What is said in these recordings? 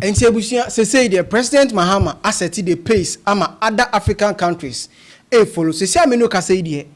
And say the President Mahama asserted the pace ama other African countries. Follow. Say me no say die.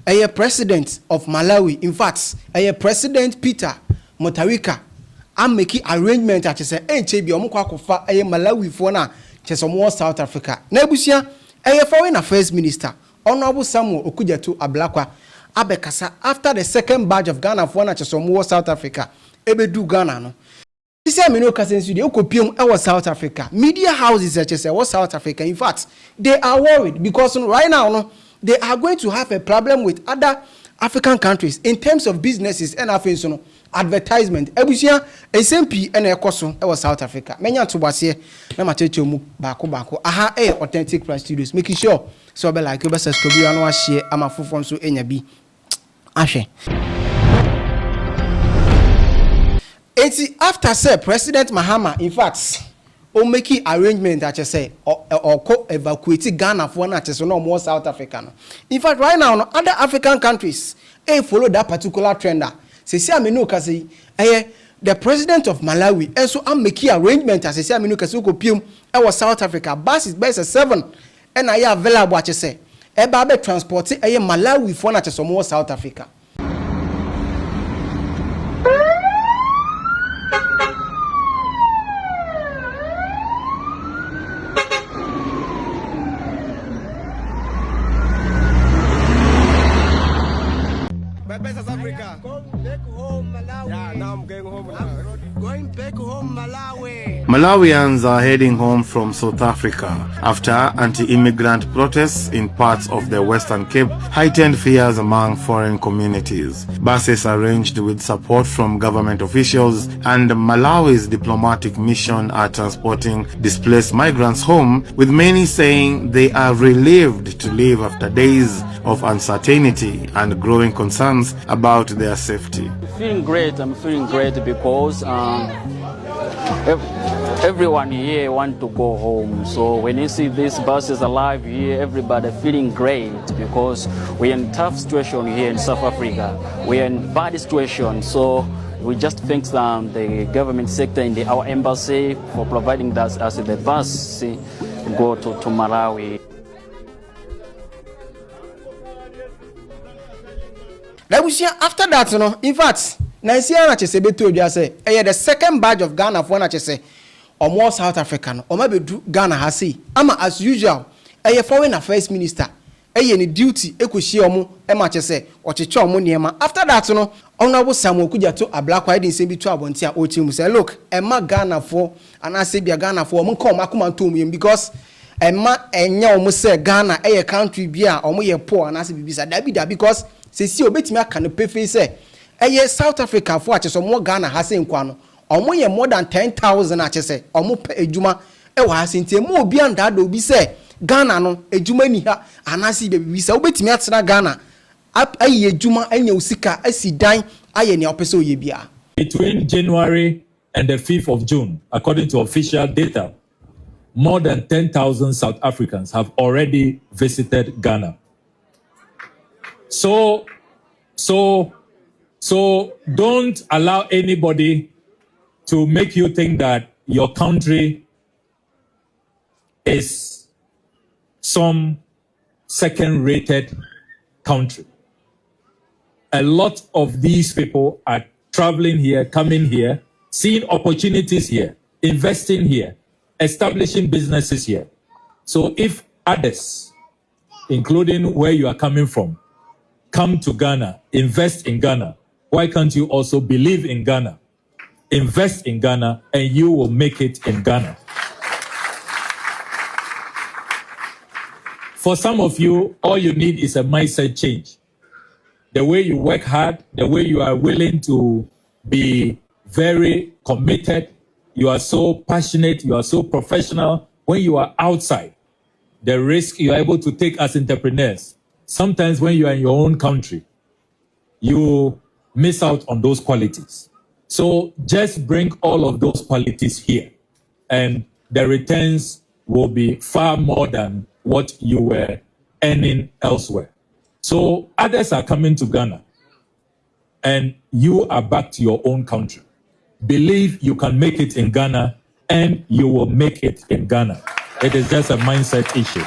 A president of Malawi, in fact, a President Peter Mutharika, I'm making arrangement at say chebi omukwa kofa a Malawi for na chesomo South Africa. Na ebusia a foreign affairs minister, Honorable Samuel Okudzeto Ablakwa, abekasa after the second batch of Ghana for na chesomo South Africa. Ebedu Ghana no. Say me no kasensu de okopium e South Africa. Media houses such as South Africa. In fact, they are worried because right now no, they are going to have a problem with other African countries in terms of businesses and no advertisement. Ebusia SMP and ekoso e South Africa. Menya to wase na macheche mu bako aha authentic Press Studios. Making sure so be like you be subscribe and share ama fofo so enya bi. Ahwe. After say President Mahama, in fact, making arrangement that you say or evacuate Ghana for na no more South Africa. In fact, right now, other African countries follow that particular trend. Say amino kasi the president of Malawi and so I'm making arrangement as say amino kasi ko pium South Africa. Bus is best 7 and I available what you say. Be transport Malawi for na more South Africa. South Africa. Going back home, Malawi. Yeah, now I'm going home. Going back home, Malawi. Malawians are heading home from South Africa after anti-immigrant protests in parts of the Western Cape heightened fears among foreign communities. Buses arranged with support from government officials and Malawi's diplomatic mission are transporting displaced migrants home, with many saying they are relieved to leave after days of uncertainty and growing concerns about their safety. Feeling great. I'm feeling great because everyone here want to go home. So when you see these buses alive here, everybody feeling great because we're in a tough situation here in South Africa. We're in bad situation. So we just thank the government sector and our embassy for providing us as the bus go to Malawi. After that, you know, in fact, Nigeria say the second batch of Ghana for na say or more South African or maybe Ghana has see. Ama as usual, foreign affairs minister, any duty ekushi omo ema say or chicho omo niema. After that, you know, Honorable Samuel Okudzeto Ablakwa didn't say be to abontia ochimu say look, Emma Ghana for and I say be a Ghana for omo come akuma to because Emma enya omo say Ghana country bia omo ye poor and I say bibisa that because see obetimi aka no pefe say South Africa for ache so mo Ghana ha se nkwa no omo ye more than 10,000 ache say omo pe ejuma e wa ha se ntie mo obi anda da obi say Ghana no ejuma ni ha anasi be bi say obetimi atena Ghana ayi ejuma anya usika asidan aye ne opese oye bia. Between January and the 5th of June, according to official data, more than 10,000 South Africans have already visited Ghana. So don't allow anybody to make you think that your country is some second-rated country. A lot of these people are traveling here, coming here, seeing opportunities here, investing here, establishing businesses here. So if others, including where you are coming from, come to Ghana, invest in Ghana, why can't you also believe in Ghana, invest in Ghana, and you will make it in Ghana? For some of you, all you need is a mindset change. The way you work hard, the way you are willing to be very committed, you are so passionate, you are so professional. When you are outside, the risk you are able to take as entrepreneurs, sometimes when you are in your own country, you miss out on those qualities. So just bring all of those qualities here, and the returns will be far more than what you were earning elsewhere. So others are coming to Ghana, and you are back to your own country. Believe you can make it in Ghana, and you will make it in Ghana. It is just a mindset issue.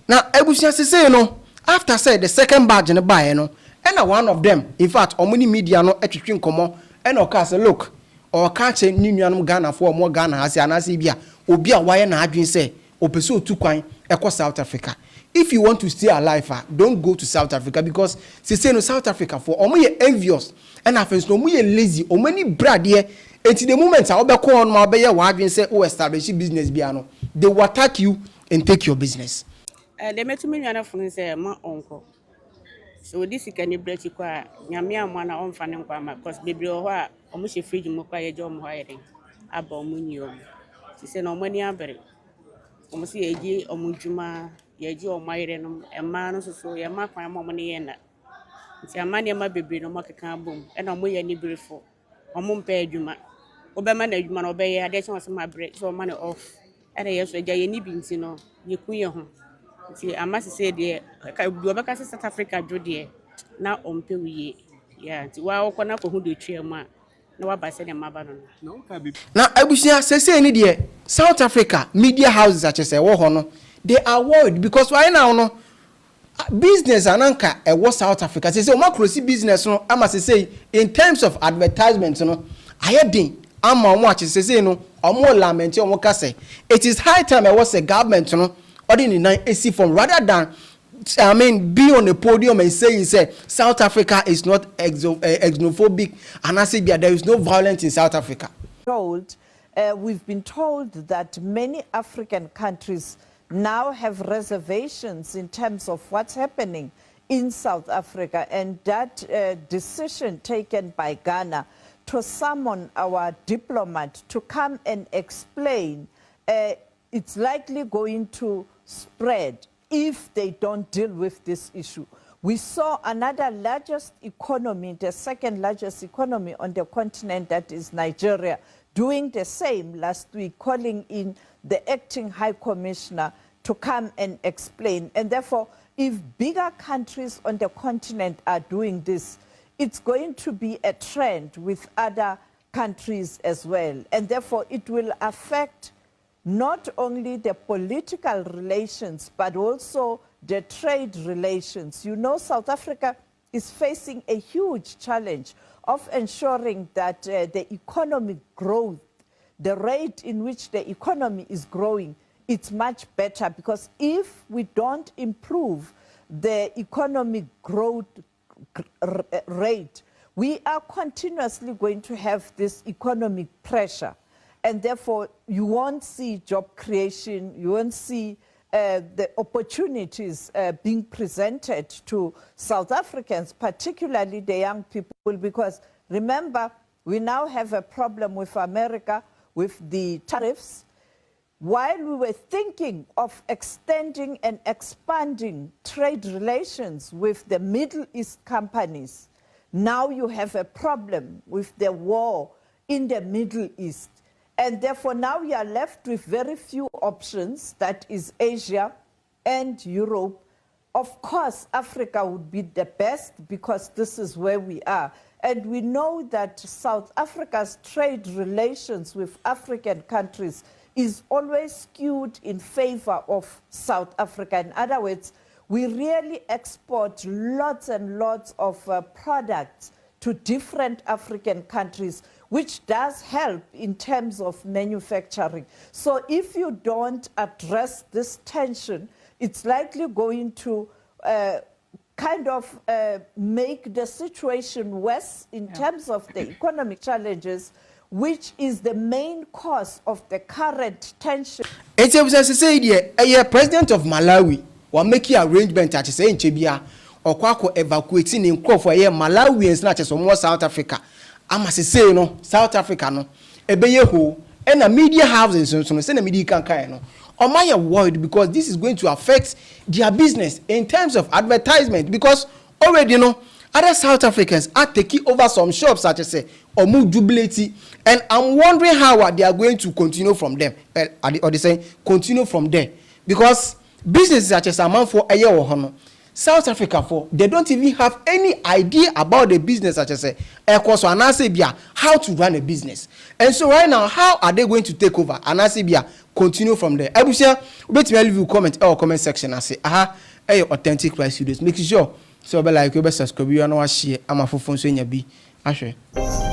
Now, Ebusia say no. After say the second badge in the buy, no, and one of them, in fact, on many media no etwetwe nkomo, and oka say look, or catch ni nuanum Ghana for more Ghana as an asibia, obi a why na adwin say, opeso tu kwan ekọ South Africa. If you want to stay alive, don't go to South Africa because say no South Africa for omo ye envious, and afens no mo ye lazy, o many brad here. Until the moment I obey call on my be your adwin say o establish business biano, they will attack you and take your business. They met me and a say my uncle. So this is can you break you qua Yamia mana on fanning quama, because baby or almost a free muka jom hiring. Abo munio. She said no money aberry. Almost a ye or mujuma, ye or myrenum, a man so ya mark my money and that. It's a man my baby no market can boom, and I'm way any beautiful. Or mum pay juma. Obey man obey, I just want my break so money off. And I also get any beans, you know, you queer home. See, I must say, dear, I go back to South Africa, do dear. Now on pay, yeah. Well, corner for who do cheer ma. No, I said a mabaron. No, now Ebusia say any dear South Africa media houses such as they are worried because right now no business ananka was South Africa. Say macro business no I must say in terms of advertisements no I had I'm watch say no or more lament or more say it is high time I was a government no ordinary AC form rather than be on the podium and say South Africa is not xenophobic and I say there is no violence in South Africa. We've been told that many African countries now have reservations in terms of what's happening in South Africa, and that decision taken by Ghana to summon our diplomat to come and explain, it's likely going to spread if they don't deal with this issue. We saw another largest economy, the second largest economy on the continent, that is Nigeria, doing the same last week, calling in the acting high commissioner to come and explain. And therefore, if bigger countries on the continent are doing this, it's going to be a trend with other countries as well. And therefore, it will affect not only the political relations, but also the trade relations. You know, South Africa is facing a huge challenge of ensuring that the economic growth, the rate in which the economy is growing, it's much better, because if we don't improve the economic growth rate, we are continuously going to have this economic pressure. And therefore, you won't see job creation, you won't see the opportunities being presented to South Africans, particularly the young people, because remember, we now have a problem with America, with the tariffs. While we were thinking of extending and expanding trade relations with the Middle East companies, now you have a problem with the war in the Middle East. And therefore, now we are left with very few options, that is Asia and Europe. Of course, Africa would be the best because this is where we are. And we know that South Africa's trade relations with African countries is always skewed in favor of South Africa. In other words, we really export lots and lots of products to different African countries, which does help in terms of manufacturing. So if you don't address this tension, it's likely going to make the situation worse in terms of the economic challenges, which is the main cause of the current tension. It's a president of Malawi will make arrangement at the same Chebia or Kwako evacuating in Crow for Malawians, not as more South Africa. I must say, no, South Africa, no, a beyeho, and a media houses, so send a media can. Or am I worried because this is going to affect their business in terms of advertisement? Because already, you know, other South Africans are taking over some shops, such as say, or move jubility, and I'm wondering how they are going to continue from them. Or they say continue from there because businesses such as a man for a year or honor. South Africa for they don't even have any idea about the business such as how to run a business. And so right now, how are they going to take over? And continue from there. I will share wait me leave you comment or comment section and say authentic price studios. Make sure so like you subscribe you know share am a phone so nya bi ahwe.